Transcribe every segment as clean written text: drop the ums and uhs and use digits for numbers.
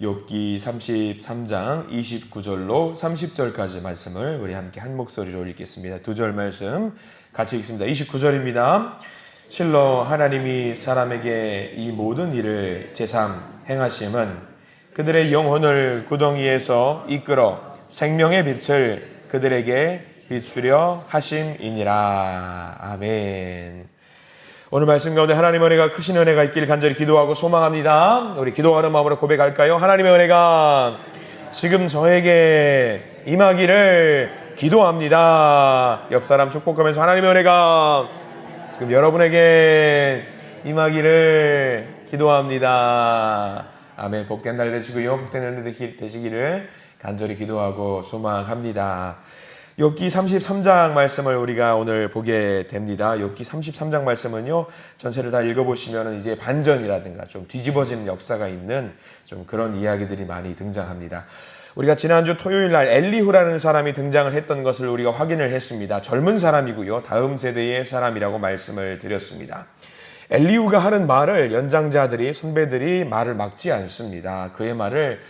욥기 33장 29절로 30절까지 말씀을 우리 함께 한 목소리로 읽겠습니다. 두 절 말씀 같이 읽습니다. 29절입니다. 실로 하나님이 사람에게 이 모든 일을 제삼 행하심은 그들의 영혼을 구덩이에서 이끌어 생명의 빛을 그들에게 비추려 하심이니라. 아멘. 오늘 말씀 가운데 하나님의 은혜가 크신 은혜가 있길 간절히 기도하고 소망합니다. 우리 기도하는 마음으로 고백할까요? 하나님의 은혜가 지금 저에게 임하기를 기도합니다. 옆 사람 축복하면서 하나님의 은혜가 지금 여러분에게 임하기를 기도합니다. 아멘. 복된 날 되시고요. 복된 날 되시기를 간절히 기도하고 소망합니다. 욥기 33장 말씀을 우리가 오늘 보게 됩니다. 욥기 33장 말씀은요, 전체를 다 읽어보시면 이제 반전이라든가 좀 뒤집어지는 역사가 있는 좀 그런 이야기들이 많이 등장합니다. 우리가 지난주 토요일 날 엘리후라는 사람이 등장을 했던 것을 우리가 확인을 했습니다. 젊은 사람이고요, 다음 세대의 사람이라고 말씀을 드렸습니다. 엘리후가 하는 말을 연장자들이, 선배들이 말을 막지 않습니다. 그의 말을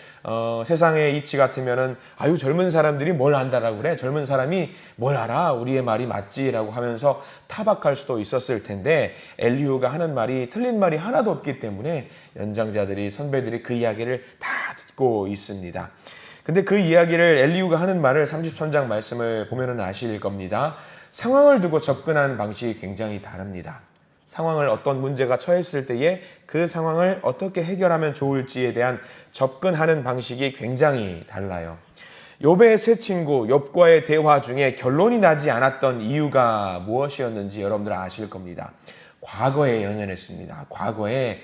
세상의 이치 같으면은 아유 젊은 사람들이 뭘 안다라고 그래, 젊은 사람이 뭘 알아, 우리의 말이 맞지라고 하면서 타박할 수도 있었을 텐데 엘리후가 하는 말이 틀린 말이 하나도 없기 때문에 연장자들이, 선배들이 그 이야기를 다 듣고 있습니다. 근데 그 이야기를, 엘리후가 하는 말을 33장 말씀을 보면은 아실 겁니다. 상황을 두고 접근하는 방식이 굉장히 다릅니다. 상황을, 어떤 문제가 처했을 때에 그 상황을 어떻게 해결하면 좋을지에 대한 접근하는 방식이 굉장히 달라요. 욥의 세 친구 욥과의 대화 중에 결론이 나지 않았던 이유가 무엇이었는지 여러분들 아실 겁니다. 과거에 연연했습니다. 과거에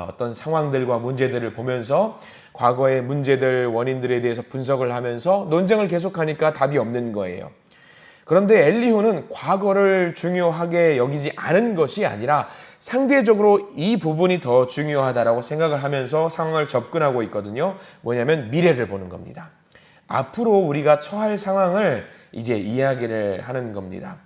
어떤 상황들과 문제들을 보면서 과거의 문제들, 원인들에 대해서 분석을 하면서 논쟁을 계속하니까 답이 없는 거예요. 그런데 엘리후는 과거를 중요하게 여기지 않은 것이 아니라 상대적으로 이 부분이 더 중요하다라고 생각을 하면서 상황을 접근하고 있거든요. 뭐냐면 미래를 보는 겁니다. 앞으로 우리가 처할 상황을 이제 이야기를 하는 겁니다.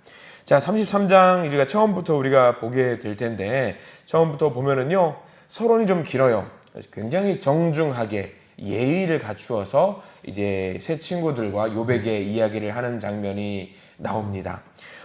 자, 33장 이제 처음부터 우리가 보게 될 텐데, 처음부터 보면은요, 서론이 좀 길어요. 굉장히 정중하게 예의를 갖추어서 이제 세 친구들과 욥에게 이야기를 하는 장면이 나옵니다.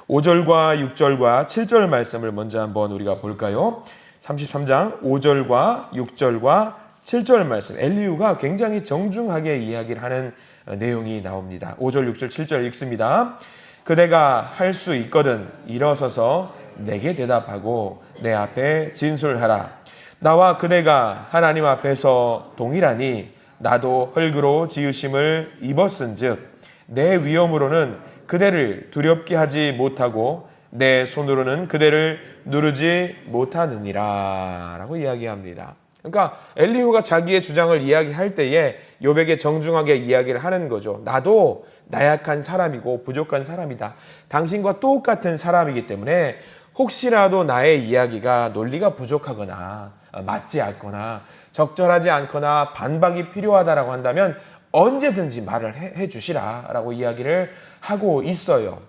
5절과 6절과 7절 말씀을 먼저 한번 우리가 볼까요? 33장 5절과 6절과 7절 말씀, 엘리후가 굉장히 정중하게 이야기를 하는 내용이 나옵니다. 5절, 6절, 7절 읽습니다. 그대가 할 수 있거든 일어서서 내게 대답하고 내 앞에 진술하라. 나와 그대가 하나님 앞에서 동일하니 나도 흙으로 지으심을 입었은즉 내 위엄으로는 그대를 두렵게 하지 못하고 내 손으로는 그대를 누르지 못하느니라 라고 이야기합니다. 그러니까 엘리후가 자기의 주장을 이야기할 때에 욥에게 정중하게 이야기를 하는 거죠. 나도 나약한 사람이고 부족한 사람이다. 당신과 똑같은 사람이기 때문에 혹시라도 나의 이야기가 논리가 부족하거나 맞지 않거나 적절하지 않거나 반박이 필요하다라고 한다면 언제든지 말을 해 주시라 라고 이야기를 하고 있어요.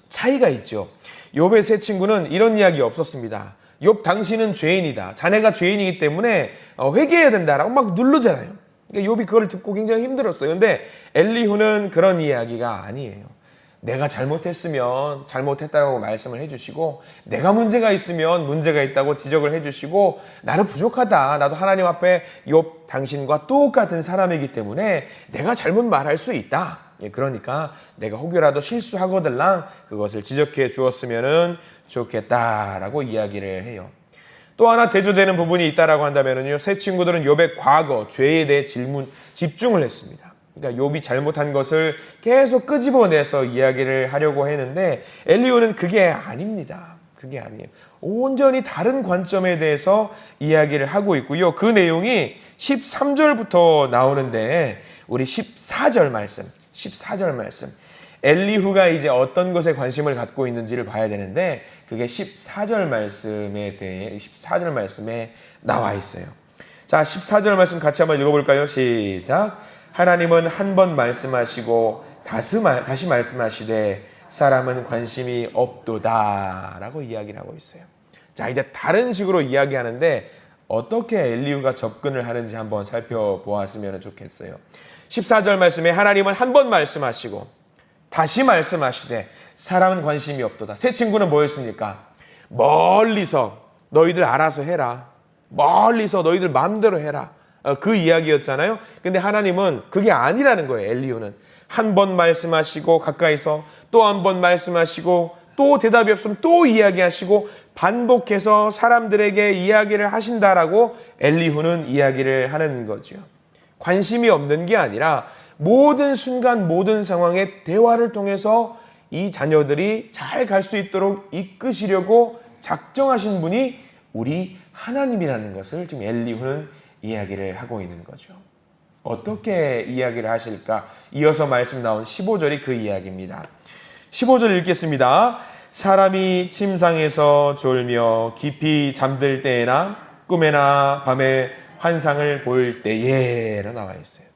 차이가 있죠. 욥의 세 친구는 이런 이야기 없었습니다. 욥, 당신은 죄인이다. 자네가 죄인이기 때문에 회개해야 된다라고 막 누르잖아요. 그러니까 욥이 그걸 듣고 굉장히 힘들었어요. 근데 엘리후는 그런 이야기가 아니에요. 내가 잘못했으면 잘못했다고 말씀을 해주시고, 내가 문제가 있으면 문제가 있다고 지적을 해주시고, 나는 부족하다. 나도 하나님 앞에 욥, 당신과 똑같은 사람이기 때문에 내가 잘못 말할 수 있다. 그러니까 내가 혹여라도 실수하거들랑 그것을 지적해 주었으면 좋겠다라고 이야기를 해요. 또 하나 대조되는 부분이 있다라고 한다면요, 세 친구들은 욥의 과거, 죄에 대해 집중을 했습니다. 그러니까 욥이 잘못한 것을 계속 끄집어내서 이야기를 하려고 했는데 엘리후는 그게 아닙니다. 그게 아니에요. 온전히 다른 관점에 대해서 이야기를 하고 있고요. 그 내용이 13절부터 나오는데 우리 14절 말씀, 엘리후가 이제 어떤 것에 관심을 갖고 있는지를 봐야 되는데 그게 14절 말씀에 나와 있어요. 자, 14절 말씀 같이 한번 읽어볼까요? 시작. 하나님은 한 번 말씀하시고 다시 말씀하시되 사람은 관심이 없도다 라고 이야기를 하고 있어요. 자, 이제 다른 식으로 이야기하는데 어떻게 엘리후가 접근을 하는지 한번 살펴보았으면 좋겠어요. 14절 말씀에 하나님은 한 번 말씀하시고 다시 말씀하시되 사람은 관심이 없도다. 세 친구는 뭐였습니까? 멀리서 너희들 알아서 해라. 멀리서 너희들 마음대로 해라. 그 이야기였잖아요. 근데 하나님은 그게 아니라는 거예요. 엘리후는 한 번 말씀하시고 가까이서 또 한 번 말씀하시고 또 대답이 없으면 또 이야기하시고 반복해서 사람들에게 이야기를 하신다라고 엘리후는 이야기를 하는 거죠. 관심이 없는 게 아니라 모든 순간 모든 상황에 대화를 통해서 이 자녀들이 잘 갈 수 있도록 이끄시려고 작정하신 분이 우리 하나님이라는 것을 지금 엘리후는 이야기를 하고 있는 거죠. 어떻게 이야기를 하실까? 이어서 말씀 나온 15절이 그 이야기입니다. 15절 읽겠습니다. 사람이 침상에서 졸며 깊이 잠들 때에나 꿈에나 밤에 환상을 볼 때에로 나와 있어요.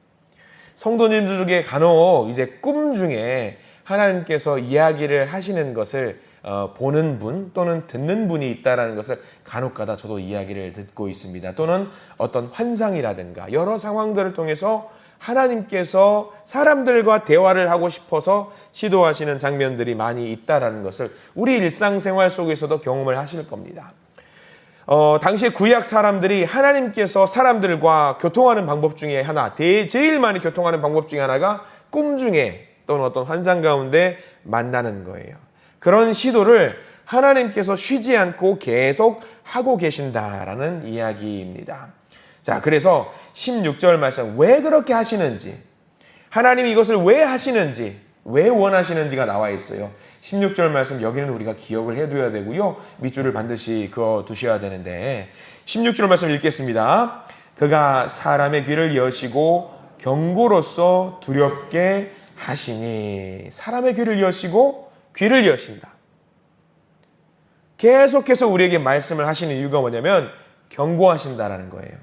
성도님들에게 간혹 이제 꿈 중에 하나님께서 이야기를 하시는 것을 보는 분 또는 듣는 분이 있다는 것을 간혹가다 저도 이야기를 듣고 있습니다. 또는 어떤 환상이라든가 여러 상황들을 통해서 하나님께서 사람들과 대화를 하고 싶어서 시도하시는 장면들이 많이 있다는 것을 우리 일상생활 속에서도 경험을 하실 겁니다. 당시에 구약 사람들이 하나님께서 사람들과 교통하는 방법 중에 하나, 제일 많이 교통하는 방법 중에 하나가 꿈 중에 또는 어떤 환상 가운데 만나는 거예요. 그런 시도를 하나님께서 쉬지 않고 계속 하고 계신다라는 이야기입니다. 자, 그래서 16절 말씀 왜 그렇게 하시는지, 하나님이 이것을 왜 하시는지, 왜 원하시는지가 나와 있어요. 16절 말씀 여기는 우리가 기억을 해둬야 되고요. 밑줄을 반드시 그어 두셔야 되는데 16절 말씀 읽겠습니다. 그가 사람의 귀를 여시고 경고로서 두렵게 하시니. 사람의 귀를 여시고 귀를 여신다. 계속해서 우리에게 말씀을 하시는 이유가 뭐냐면 경고하신다라는 거예요.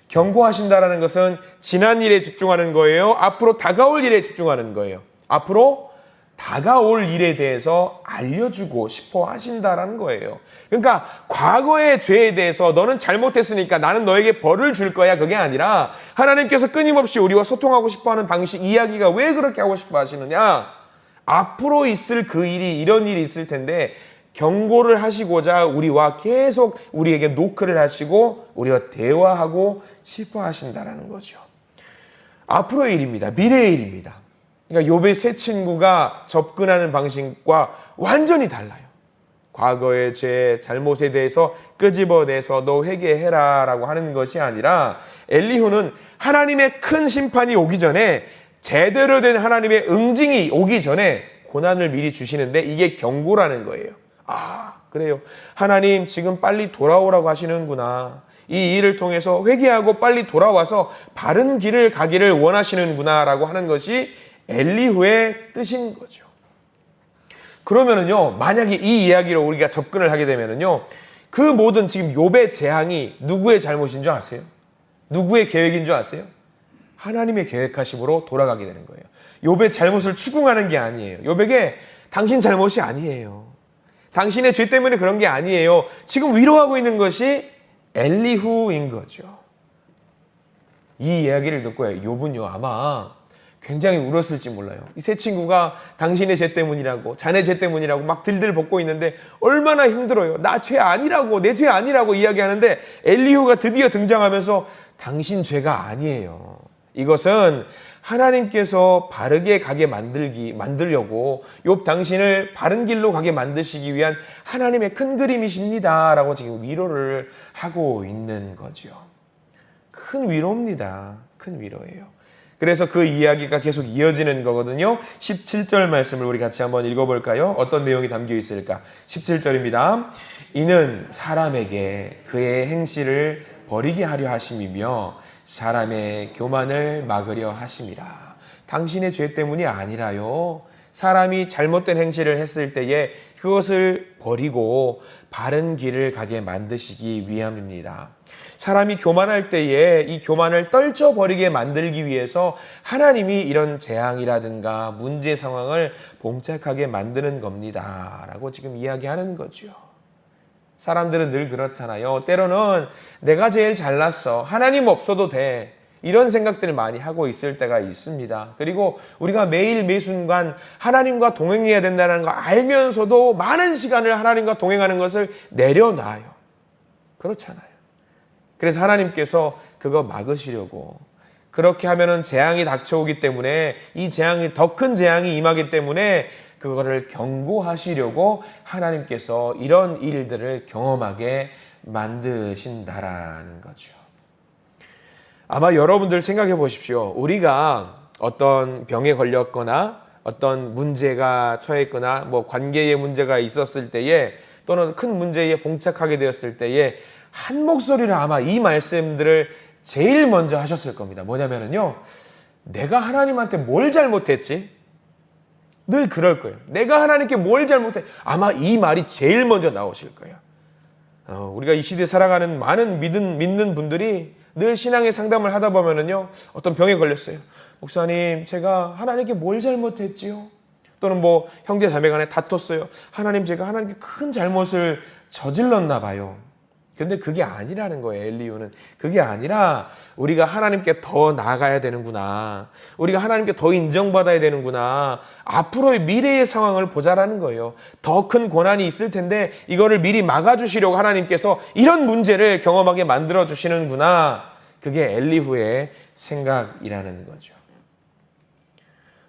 경고하신다라는 것은 지난 일에 집중하는 거예요. 앞으로 다가올 일에 집중하는 거예요. 앞으로 다가올 일에 대해서 알려주고 싶어 하신다라는 거예요. 그러니까 과거의 죄에 대해서 너는 잘못했으니까 나는 너에게 벌을 줄 거야, 그게 아니라 하나님께서 끊임없이 우리와 소통하고 싶어하는 방식, 이야기가 왜 그렇게 하고 싶어 하시느냐, 앞으로 있을 그 일이, 이런 일이 있을 텐데 경고를 하시고자 우리와 계속 우리에게 노크를 하시고 우리와 대화하고 싶어 하신다라는 거죠. 앞으로의 일입니다. 미래의 일입니다. 그러니까 욥의 세 친구가 접근하는 방식과 완전히 달라요. 과거의 죄, 잘못에 대해서 끄집어내서 너 회개해라 라고 하는 것이 아니라 엘리후는 하나님의 큰 심판이 오기 전에, 제대로 된 하나님의 응징이 오기 전에 고난을 미리 주시는데 이게 경고라는 거예요. 아, 그래요. 하나님 지금 빨리 돌아오라고 하시는구나. 이 일을 통해서 회개하고 빨리 돌아와서 바른 길을 가기를 원하시는구나 라고 하는 것이 엘리후의 뜻인 거죠. 그러면은요, 만약에 이 이야기로 우리가 접근을 하게 되면은요, 그 모든 지금 욥의 재앙이 누구의 잘못인 줄 아세요? 누구의 계획인 줄 아세요? 하나님의 계획하심으로 돌아가게 되는 거예요. 욥의 잘못을 추궁하는 게 아니에요. 욥에게 당신 잘못이 아니에요. 당신의 죄 때문에 그런 게 아니에요. 지금 위로하고 있는 것이 엘리후인 거죠. 이 이야기를 듣고 욥은요, 아마 굉장히 울었을지 몰라요. 이 세 친구가 당신의 죄 때문이라고, 자네 죄 때문이라고 막 들들 볶고 있는데 얼마나 힘들어요. 나 죄 아니라고, 내 죄 아니라고 이야기하는데 엘리후가 드디어 등장하면서 당신 죄가 아니에요. 이것은 하나님께서 바르게 가게 만들려고 욥 당신을 바른 길로 가게 만드시기 위한 하나님의 큰 그림이십니다 라고 지금 위로를 하고 있는 거죠. 큰 위로입니다. 큰 위로예요. 그래서 그 이야기가 계속 이어지는 거거든요. 17절 말씀을 우리 같이 한번 읽어볼까요? 어떤 내용이 담겨 있을까? 17절입니다. 이는 사람에게 그의 행실을 버리게 하려 하심이며 사람의 교만을 막으려 하심이라. 당신의 죄 때문이 아니라요. 사람이 잘못된 행실을 했을 때에 그것을 버리고 바른 길을 가게 만드시기 위함입니다. 사람이 교만할 때에 이 교만을 떨쳐버리게 만들기 위해서 하나님이 이런 재앙이라든가 문제 상황을 봉착하게 만드는 겁니다 라고 지금 이야기하는 거죠. 사람들은 늘 그렇잖아요. 때로는 내가 제일 잘났어. 하나님 없어도 돼. 이런 생각들을 많이 하고 있을 때가 있습니다. 그리고 우리가 매일 매순간 하나님과 동행해야 된다는 거 알면서도 많은 시간을 하나님과 동행하는 것을 내려놔요. 그렇잖아요. 그래서 하나님께서 그거 막으시려고, 그렇게 하면은 재앙이 닥쳐오기 때문에, 이 재앙이 더 큰 재앙이 임하기 때문에 그거를 경고하시려고 하나님께서 이런 일들을 경험하게 만드신다라는 거죠. 아마 여러분들 생각해 보십시오. 우리가 어떤 병에 걸렸거나 어떤 문제가 처했거나 뭐 관계의 문제가 있었을 때에, 또는 큰 문제에 봉착하게 되었을 때에 한 목소리로 아마 이 말씀들을 제일 먼저 하셨을 겁니다. 뭐냐면요, 내가 하나님한테 뭘 잘못했지? 늘 그럴 거예요. 내가 하나님께 뭘 잘못해? 아마 이 말이 제일 먼저 나오실 거예요. 우리가 이 시대에 살아가는 많은 믿는 분들이 늘 신앙의 상담을 하다 보면은요, 어떤 병에 걸렸어요. 목사님, 제가 하나님께 뭘 잘못했지요? 또는 뭐 형제 자매 간에 다퉜어요. 하나님, 제가 하나님께 큰 잘못을 저질렀나 봐요. 근데 그게 아니라는 거예요. 엘리후는 그게 아니라 우리가 하나님께 더 나아가야 되는구나, 우리가 하나님께 더 인정받아야 되는구나, 앞으로의 미래의 상황을 보자라는 거예요. 더 큰 고난이 있을 텐데 이거를 미리 막아주시려고 하나님께서 이런 문제를 경험하게 만들어주시는구나. 그게 엘리후의 생각이라는 거죠.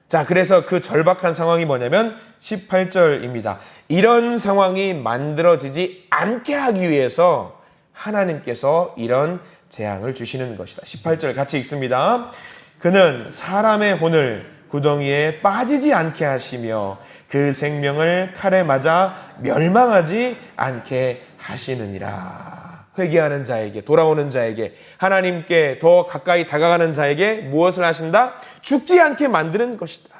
자, 그래서 그 절박한 상황이 뭐냐면 18절입니다. 이런 상황이 만들어지지 않게 하기 위해서 하나님께서 이런 재앙을 주시는 것이다. 18절 같이 읽습니다. 그는 사람의 혼을 구덩이에 빠지지 않게 하시며 그 생명을 칼에 맞아 멸망하지 않게 하시느니라. 회개하는 자에게, 돌아오는 자에게, 하나님께 더 가까이 다가가는 자에게 무엇을 하신다? 죽지 않게 만드는 것이다.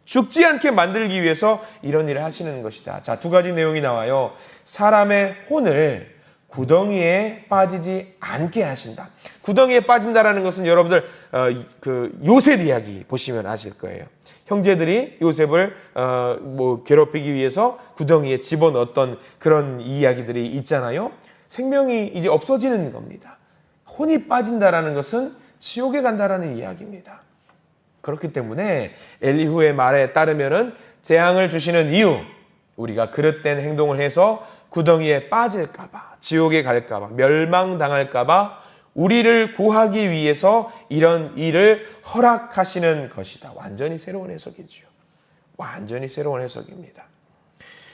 죽지 않게 만들기 위해서 이런 일을 하시는 것이다. 자, 두 가지 내용이 나와요. 사람의 혼을 구덩이에 빠지지 않게 하신다. 구덩이에 빠진다라는 것은 여러분들 그 요셉 이야기 보시면 아실 거예요. 형제들이 요셉을 괴롭히기 위해서 구덩이에 집어넣었던 그런 이야기들이 있잖아요. 생명이 이제 없어지는 겁니다. 혼이 빠진다라는 것은 지옥에 간다라는 이야기입니다. 그렇기 때문에 엘리후의 말에 따르면은 재앙을 주시는 이유, 우리가 그릇된 행동을 해서 구덩이에 빠질까봐, 지옥에 갈까봐, 멸망당할까봐 우리를 구하기 위해서 이런 일을 허락하시는 것이다. 완전히 새로운 해석이죠. 완전히 새로운 해석입니다.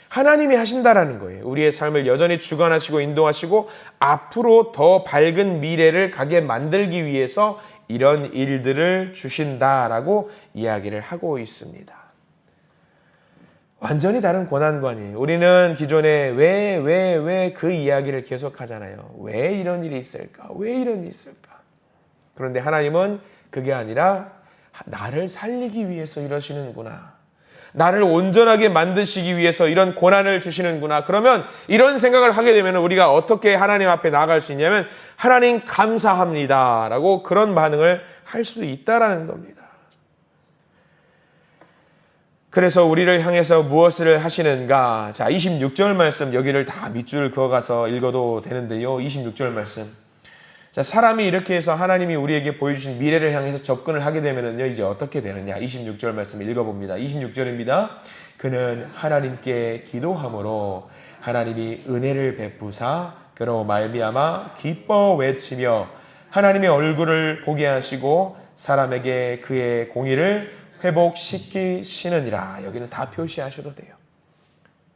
하나님이 하신다라는 거예요. 우리의 삶을 여전히 주관하시고 인도하시고 앞으로 더 밝은 미래를 가게 만들기 위해서 이런 일들을 주신다라고 이야기를 하고 있습니다. 완전히 다른 고난관이에요. 우리는 기존에 왜 그 이야기를 계속 하잖아요. 왜 이런 일이 있을까? 왜 이런 일이 있을까? 그런데 하나님은 그게 아니라 나를 살리기 위해서 이러시는구나. 나를 온전하게 만드시기 위해서 이런 고난을 주시는구나. 그러면 이런 생각을 하게 되면 우리가 어떻게 하나님 앞에 나아갈 수 있냐면 하나님 감사합니다 라고 그런 반응을 할 수도 있다라는 겁니다. 그래서 우리를 향해서 무엇을 하시는가? 자, 26절 말씀 여기를 다 밑줄 그어가서 읽어도 되는데요. 26절 말씀. 자, 사람이 이렇게 해서 하나님이 우리에게 보여주신 미래를 향해서 접근을 하게 되면은요, 이제 어떻게 되느냐? 26절 말씀 읽어봅니다. 26절입니다. 그는 하나님께 기도함으로 하나님이 은혜를 베푸사 그로 말미암아 기뻐 외치며 하나님의 얼굴을 보게 하시고 사람에게 그의 공의를 회복시키시느니라. 여기는 다 표시하셔도 돼요.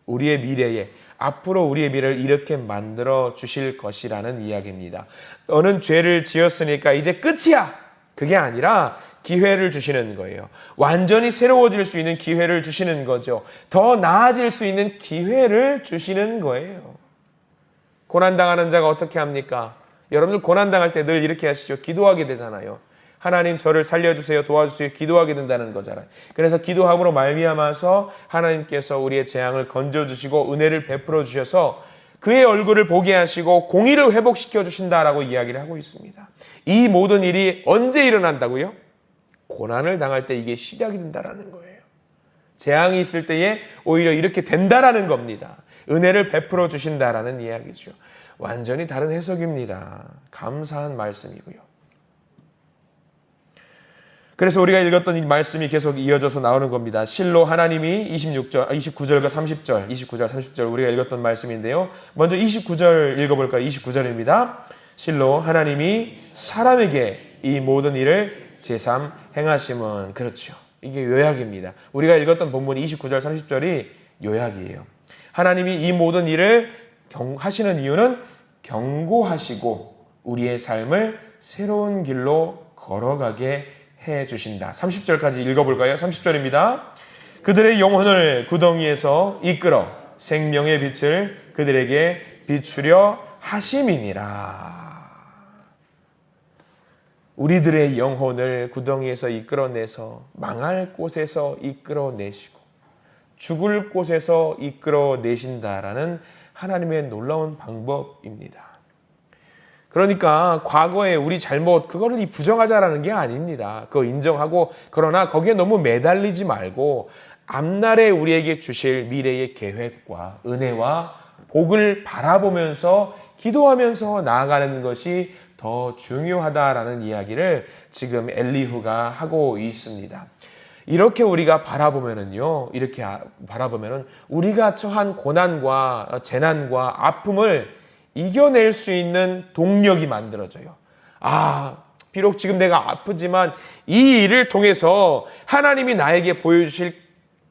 우리의 미래에, 앞으로 우리의 미래를 이렇게 만들어 주실 것이라는 이야기입니다. 너는 죄를 지었으니까 이제 끝이야. 그게 아니라 기회를 주시는 거예요. 완전히 새로워질 수 있는 기회를 주시는 거죠. 더 나아질 수 있는 기회를 주시는 거예요. 고난당하는 자가 어떻게 합니까? 여러분들 고난당할 때 늘 이렇게 하시죠. 기도하게 되잖아요. 하나님 저를 살려주세요, 도와주세요, 기도하게 된다는 거잖아요. 그래서 기도함으로 말미암아서 하나님께서 우리의 재앙을 건져주시고 은혜를 베풀어 주셔서 그의 얼굴을 보게 하시고 공의를 회복시켜 주신다라고 이야기를 하고 있습니다. 이 모든 일이 언제 일어난다고요? 고난을 당할 때 이게 시작이 된다라는 거예요. 재앙이 있을 때에 오히려 이렇게 된다라는 겁니다. 은혜를 베풀어 주신다라는 이야기죠. 완전히 다른 해석입니다. 감사한 말씀이고요. 그래서 우리가 읽었던 이 말씀이 계속 이어져서 나오는 겁니다. 실로 하나님이 29절과 30절, 29절, 30절 우리가 읽었던 말씀인데요. 먼저 29절 읽어볼까요? 29절입니다. 실로 하나님이 사람에게 이 모든 일을 제삼 행하심은, 그렇죠. 이게 요약입니다. 우리가 읽었던 본문 29절, 30절이 요약이에요. 하나님이 이 모든 일을 하시는 이유는 경고하시고 우리의 삶을 새로운 길로 걸어가게 해 주신다. 30절까지 읽어볼까요? 30절입니다. 그들의 영혼을 구덩이에서 이끌어 생명의 빛을 그들에게 비추려 하심이니라. 우리들의 영혼을 구덩이에서 이끌어내서 망할 곳에서 이끌어내시고 죽을 곳에서 이끌어내신다라는 하나님의 놀라운 방법입니다. 그러니까 과거에 우리 잘못 그거를 부정하자라는 게 아닙니다. 그거 인정하고, 그러나 거기에 너무 매달리지 말고 앞날에 우리에게 주실 미래의 계획과 은혜와 복을 바라보면서 기도하면서 나아가는 것이 더 중요하다라는 이야기를 지금 엘리후가 하고 있습니다. 이렇게 우리가 바라보면은요, 우리가 처한 고난과 재난과 아픔을 이겨낼 수 있는 동력이 만들어져요. 비록 지금 내가 아프지만 이 일을 통해서 하나님이 나에게 보여주실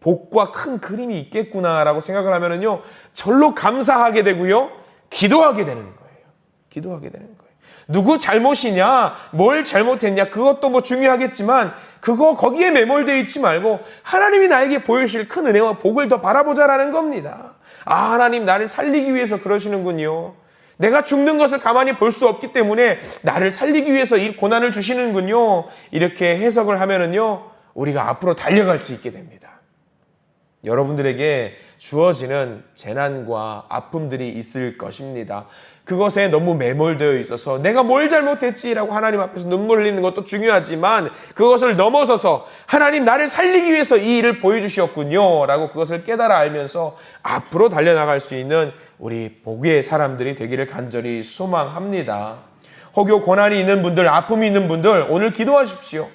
복과 큰 그림이 있겠구나라고 생각을 하면은요, 절로 감사하게 되고요, 기도하게 되는 거예요. 기도하게 되는 거예요. 누구 잘못이냐, 뭘 잘못했냐, 그것도 뭐 중요하겠지만 거기에 매몰되어 있지 말고 하나님이 나에게 보여주실 큰 은혜와 복을 더 바라보자라는 겁니다. 하나님 나를 살리기 위해서 그러시는군요. 내가 죽는 것을 가만히 볼 수 없기 때문에 나를 살리기 위해서 이 고난을 주시는군요. 이렇게 해석을 하면은요, 우리가 앞으로 달려갈 수 있게 됩니다. 여러분들에게 주어지는 재난과 아픔들이 있을 것입니다. 그것에 너무 매몰되어 있어서 내가 뭘 잘못했지라고 하나님 앞에서 눈물 흘리는 것도 중요하지만, 그것을 넘어서서 하나님 나를 살리기 위해서 이 일을 보여주셨군요 라고 그것을 깨달아 알면서 앞으로 달려나갈 수 있는 우리 복의 사람들이 되기를 간절히 소망합니다. 혹여 고난이 있는 분들, 아픔이 있는 분들, 오늘 기도하십시오.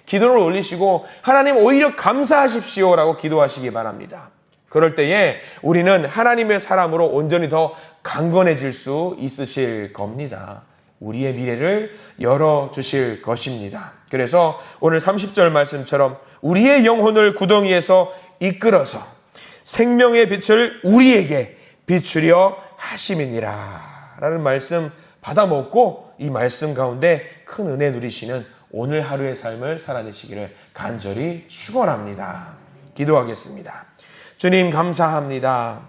기도를 올리시고 하나님 오히려 감사하십시오 라고 기도하시기 바랍니다. 그럴 때에 우리는 하나님의 사람으로 온전히 더 강건해질 수 있으실 겁니다. 우리의 미래를 열어주실 것입니다. 그래서 오늘 30절 말씀처럼 우리의 영혼을 구덩이에서 이끌어서 생명의 빛을 우리에게 비추려 하심이니라 라는 말씀 받아먹고 이 말씀 가운데 큰 은혜 누리시는 오늘 하루의 삶을 살아내시기를 간절히 축원합니다. 기도하겠습니다. 주님 감사합니다.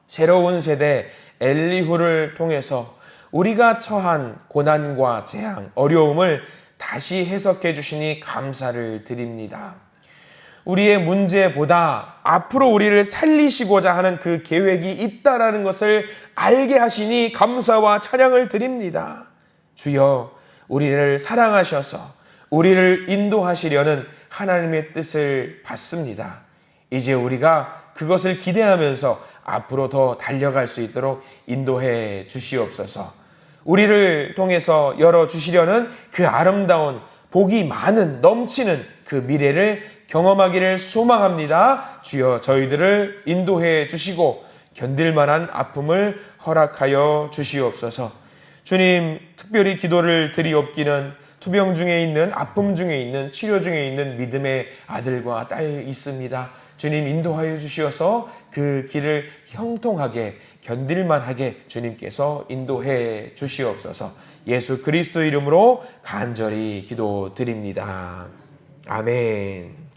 새로운 세대 엘리후를 통해서 우리가 처한 고난과 재앙, 어려움을 다시 해석해 주시니 감사를 드립니다. 우리의 문제보다 앞으로 우리를 살리시고자 하는 그 계획이 있다라는 것을 알게 하시니 감사와 찬양을 드립니다. 주여, 우리를 사랑하셔서 우리를 인도하시려는 하나님의 뜻을 받습니다. 이제 우리가 그것을 기대하면서 앞으로 더 달려갈 수 있도록 인도해 주시옵소서. 우리를 통해서 열어주시려는 그 아름다운 복이 많은 넘치는 그 미래를 경험하기를 소망합니다. 주여, 저희들을 인도해 주시고 견딜 만한 아픔을 허락하여 주시옵소서. 주님, 특별히 기도를 드리옵기는 투병 중에 있는, 아픔 중에 있는, 치료 중에 있는 믿음의 아들과 딸 있습니다. 주님 인도하여 주시어서 그 길을 형통하게 견딜만하게 주님께서 인도해 주시옵소서. 예수 그리스도 이름으로 간절히 기도드립니다. 아멘.